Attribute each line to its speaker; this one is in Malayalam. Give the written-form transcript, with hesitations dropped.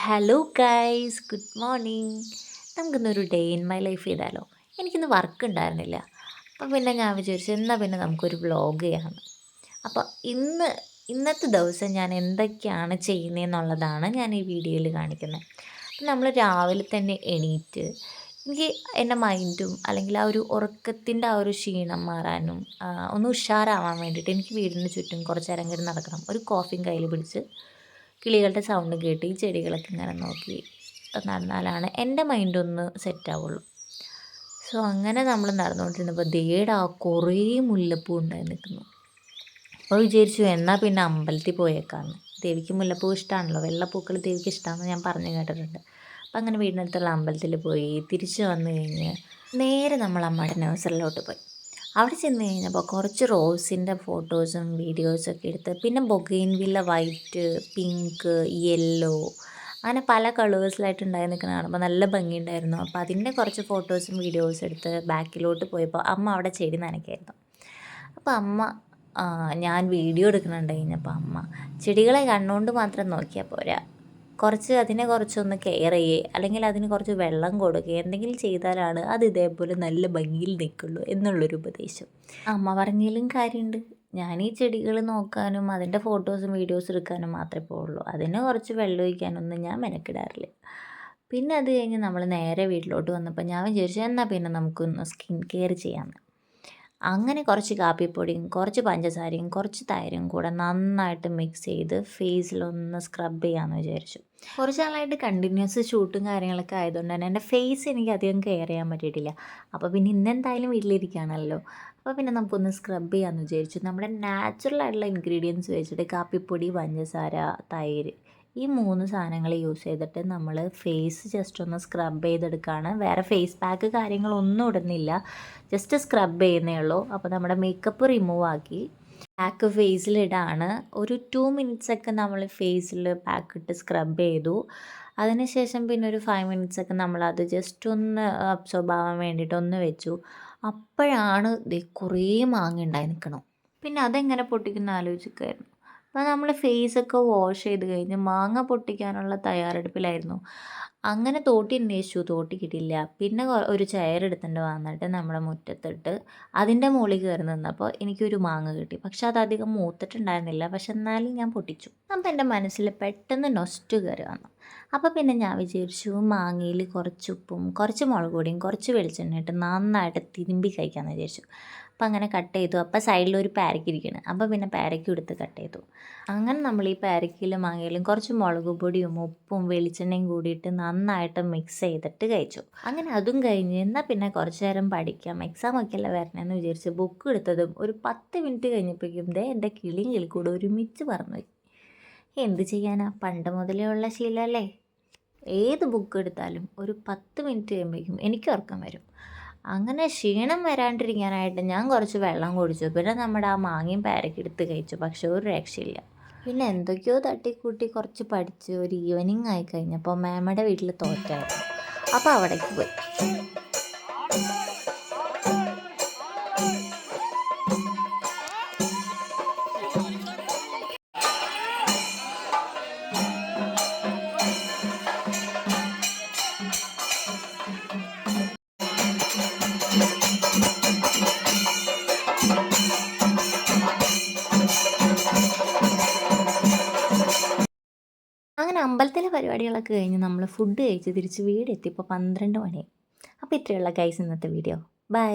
Speaker 1: Hello guys, good morning. നമുക്കിന്നൊരു ഡേ ഇൻ മൈ ലൈഫ് ചെയ്താലോ? എനിക്കിന്ന് വർക്ക് ഉണ്ടായിരുന്നില്ല. അപ്പം പിന്നെ ഞാൻ വിചാരിച്ചു എന്നാൽ പിന്നെ നമുക്കൊരു വ്ളോഗ് ചെയ്യാമെന്ന്. അപ്പോൾ ഇന്നത്തെ ദിവസം ഞാൻ എന്തൊക്കെയാണ് ചെയ്യുന്നതെന്നുള്ളതാണ് ഞാൻ ഈ വീഡിയോയിൽ കാണിക്കുന്നത്. അപ്പം നമ്മൾ രാവിലെ തന്നെ എണീറ്റ് എനിക്ക് എൻ്റെ മൈൻഡും അല്ലെങ്കിൽ ആ ഒരു ഉറക്കത്തിൻ്റെ ആ ഒരു ക്ഷീണം മാറാനും ഒന്ന് ഉഷാറാവാൻ വേണ്ടിയിട്ട് എനിക്ക് വീടിന് ചുറ്റും കുറച്ച് നേരം കൂടി നടക്കണം. ഒരു കോഫിയും കയ്യിൽ പിടിച്ച് കിളികളുടെ സൗണ്ട് കേട്ട് ഈ ചെടികളൊക്കെ ഇങ്ങനെ നോക്കി നടന്നാലാണ് എൻ്റെ മൈൻഡൊന്ന് സെറ്റാവുള്ളൂ. സോ അങ്ങനെ നമ്മൾ നടന്നുകൊണ്ടിരുന്നപ്പോൾ ദേടാ കുറേ മുല്ലപ്പൂ ഉണ്ടായി നിൽക്കുന്നു. അപ്പോൾ വിചാരിച്ചു എന്നാൽ പിന്നെ അമ്പലത്തിൽ പോയേക്കാന്ന്. ദേവിക്ക് മുല്ലപ്പൂ ഇഷ്ടമാണല്ലോ, വെള്ളപ്പൂക്കൾ ദേവിക്ക് ഇഷ്ടമാണെന്ന് ഞാൻ പറഞ്ഞു കേട്ടിട്ടുണ്ട്. അപ്പം അങ്ങനെ വീടിനടുത്തുള്ള അമ്പലത്തിൽ പോയി തിരിച്ച് വന്നു കഴിഞ്ഞ് നേരെ നമ്മൾ അമ്മയുടെ നഴ്സറിയിലോട്ട് പോയി. അവിടെ ചെന്ന് കഴിഞ്ഞപ്പോൾ കുറച്ച് റോസിൻ്റെ ഫോട്ടോസും വീഡിയോസൊക്കെ എടുത്ത്, പിന്നെ ബൊഗെയിൻവില്ല വൈറ്റ്, പിങ്ക്, യെല്ലോ അങ്ങനെ പല കളേഴ്സിലായിട്ട് ഉണ്ടായി നിൽക്കുന്ന കാണുമ്പോൾ നല്ല ഭംഗിയുണ്ടായിരുന്നു. അപ്പോൾ അതിൻ്റെ കുറച്ച് ഫോട്ടോസും വീഡിയോസും എടുത്ത് ബാക്കിലോട്ട് പോയപ്പോൾ അമ്മ അവിടെ ചെടി നനയ്ക്കായിരുന്നു. അപ്പോൾ അമ്മ ഞാൻ വീഡിയോ എടുക്കുന്നുണ്ട് കഴിഞ്ഞപ്പോൾ അമ്മ ചെടികളെ കണ്ണുകൊണ്ട് മാത്രം നോക്കിയാൽ പോരാ, അതിനെ കുറച്ചൊന്ന് കെയർ ചെയ്യുക, അല്ലെങ്കിൽ അതിന് കുറച്ച് വെള്ളം കൊടുക്കുക, എന്തെങ്കിലും ചെയ്താലാണ് അത് ഇതേപോലെ നല്ല ഭംഗിയിൽ നിൽക്കുള്ളൂ എന്നുള്ളൊരു ഉപദേശം. അമ്മ പറഞ്ഞാലും കാര്യമുണ്ട്. ഞാൻ ഈ ചെടികൾ നോക്കാനും അതിൻ്റെ ഫോട്ടോസും വീഡിയോസും എടുക്കാനും മാത്രമേ പോവുള്ളൂ. അതിന് കുറച്ച് വെള്ളം ഒഴിക്കാനൊന്നും ഞാൻ മെനക്കിടാറില്ല. പിന്നെ അത് കഴിഞ്ഞ് നമ്മൾ നേരെ വീട്ടിലോട്ട് വന്നപ്പോൾ ഞാൻ വിചാരിച്ചു എന്നാൽ പിന്നെ നമുക്കൊന്ന് സ്കിൻ കെയർ ചെയ്യാമെന്ന്. അങ്ങനെ കുറച്ച് കാപ്പിപ്പൊടിയും കുറച്ച് പഞ്ചസാരയും കുറച്ച് തൈരും കൂടെ നന്നായിട്ട് മിക്സ് ചെയ്ത് ഫേസിലൊന്ന് സ്ക്രബ് ചെയ്യാമെന്ന് വിചാരിച്ചു. കുറച്ച് നാളായിട്ട് കണ്ടിന്യൂസ് ഷൂട്ടും കാര്യങ്ങളൊക്കെ ആയതുകൊണ്ട് തന്നെ എൻ്റെ ഫേസ് എനിക്ക് അധികം കെയർ ചെയ്യാൻ പറ്റിയിട്ടില്ല. അപ്പോൾ പിന്നെ ഇന്നെന്തായാലും വീട്ടിലിരിക്കുകയാണല്ലോ, അപ്പോൾ പിന്നെ നമുക്കൊന്ന് സ്ക്രബ് ചെയ്യാമെന്ന് വിചാരിച്ചു. നമ്മുടെ നാച്ചുറലായിട്ടുള്ള ഇൻഗ്രീഡിയൻസ് വെച്ചിട്ട് കാപ്പിപ്പൊടി, പഞ്ചസാര, തൈര്, ഈ 3 സാധനങ്ങൾ യൂസ് ചെയ്തിട്ട് നമ്മൾ ഫേസ് ജസ്റ്റ് ഒന്ന് സ്ക്രബ് ചെയ്തെടുക്കുകയാണ്. വേറെ ഫേസ് പാക്ക് കാര്യങ്ങളൊന്നും ഇടുന്നില്ല, ജസ്റ്റ് സ്ക്രബ് ചെയ്യുന്നേ ഉള്ളൂ. അപ്പോൾ നമ്മുടെ മേക്കപ്പ് റിമൂവ് ആക്കി പാക്ക് ഫേസിലിടാണ്. ഒരു 2 മിനിറ്റ്സൊക്കെ നമ്മൾ ഫേസിൽ പാക്ക് ഇട്ട് സ്ക്രബ് ചെയ്തു. അതിനുശേഷം പിന്നെ ഒരു 5 മിനിറ്റ്സൊക്കെ നമ്മളത് ജസ്റ്റ് ഒന്ന് അബ്സോർബ് ആവാൻ വേണ്ടിയിട്ട് ഒന്ന് വെച്ചു. അപ്പോഴാണ് കുറേ മാങ്ങ ഉണ്ടായി നിൽക്കണം. പിന്നെ അതെങ്ങനെ പൊട്ടിക്കുന്ന ആലോചിക്കുമായിരുന്നു. അപ്പോൾ നമ്മൾ ഫേസൊക്കെ വാഷ് ചെയ്ത് കഴിഞ്ഞ് മാങ്ങ പൊട്ടിക്കാനുള്ള തയ്യാറെടുപ്പിലായിരുന്നു. അങ്ങനെ തോട്ടി അന്വേഷിച്ചു, തോട്ടി കിട്ടിയില്ല. പിന്നെ ഒരു ചെയർ എടുത്തുകൊണ്ട് വന്നിട്ട് നമ്മുടെ മുറ്റത്തിട്ട് അതിൻ്റെ മുകളിൽ കയറി നിന്നപ്പോൾ എനിക്കൊരു മാങ്ങ കിട്ടി. പക്ഷെ അതധികം മൂത്തിട്ടുണ്ടായിരുന്നില്ല, പക്ഷെ എന്നാലും ഞാൻ പൊട്ടിച്ചു. അപ്പം എൻ്റെ മനസ്സിൽ പെട്ടെന്ന് നൊസ്റ്റു കയറി വന്നു. അപ്പോൾ പിന്നെ ഞാൻ വിചാരിച്ചു മാങ്ങയിൽ കുറച്ച് ഉപ്പും കുറച്ച് മുളക് പൊടിയും കുറച്ച് വെളിച്ചെണ്ണ ഇട്ട് നന്നായിട്ട് തിരുമ്പി കഴിക്കാമെന്ന് വിചാരിച്ചു. അപ്പോൾ അങ്ങനെ കട്ട് ചെയ്തു. അപ്പോൾ സൈഡിലൊരു പാരയ്ക്ക ഇരിക്കണം, അപ്പോൾ പിന്നെ പാരയ്ക്ക എടുത്ത് കട്ട് ചെയ്തു. അങ്ങനെ നമ്മൾ ഈ പാരയ്ക്കയിലും മാങ്ങയിലും കുറച്ച് മുളക് പൊടിയും ഉപ്പും വെളിച്ചെണ്ണയും കൂടിയിട്ട് നന്നായിട്ട് മിക്സ് ചെയ്തിട്ട് കഴിച്ചു. അങ്ങനെ അതും കഴിഞ്ഞ് എന്നാൽ പിന്നെ കുറച്ച് നേരം പഠിക്കാം, എക്സാം ഒക്കെ അല്ലേ വരണമെന്ന് വിചാരിച്ച് ബുക്ക് എടുത്തതും ഒരു 10 മിനിറ്റ് കഴിഞ്ഞപ്പോഴേക്കും എൻ്റെ കിളിയും കിളിക്കൂടെ ഒരുമിച്ച് പറന്നുപോയി. എന്ത് ചെയ്യാനാ, പണ്ട് മുതലേ ഉള്ള ശീലമല്ലേ. ഏത് ബുക്ക് എടുത്താലും ഒരു 10 മിനിറ്റ് കഴിയുമ്പോഴേക്കും എനിക്ക് ഉറക്കം വരും. അങ്ങനെ ക്ഷീണം വരാണ്ടിരിക്കാനായിട്ട് ഞാൻ കുറച്ച് വെള്ളം കുടിച്ചു. പിന്നെ നമ്മുടെ ആ മാങ്ങയും പേരയ്ക്ക എടുത്ത് കഴിച്ചു. പക്ഷെ ഒരു രക്ഷയില്ല. പിന്നെ എന്തൊക്കെയോ തട്ടിക്കൂട്ടി കുറച്ച് പഠിച്ച് ഒരു ഈവനിങ് ആയി കഴിഞ്ഞപ്പോൾ മാമയുടെ വീട്ടിൽ തോറ്റായിരുന്നു. അപ്പോൾ അവിടേക്ക് പോയി. അങ്ങനെ അമ്പലത്തിലെ പരിപാടികളൊക്കെ കഴിഞ്ഞ് നമ്മൾ ഫുഡ് കഴിച്ച് തിരിച്ച് വീടെത്തിയപ്പോൾ 12 മണിയായി. അപ്പോൾ ഇത്രയുള്ള ഗൈസ് ഇന്നത്തെ വീഡിയോ. ബൈ.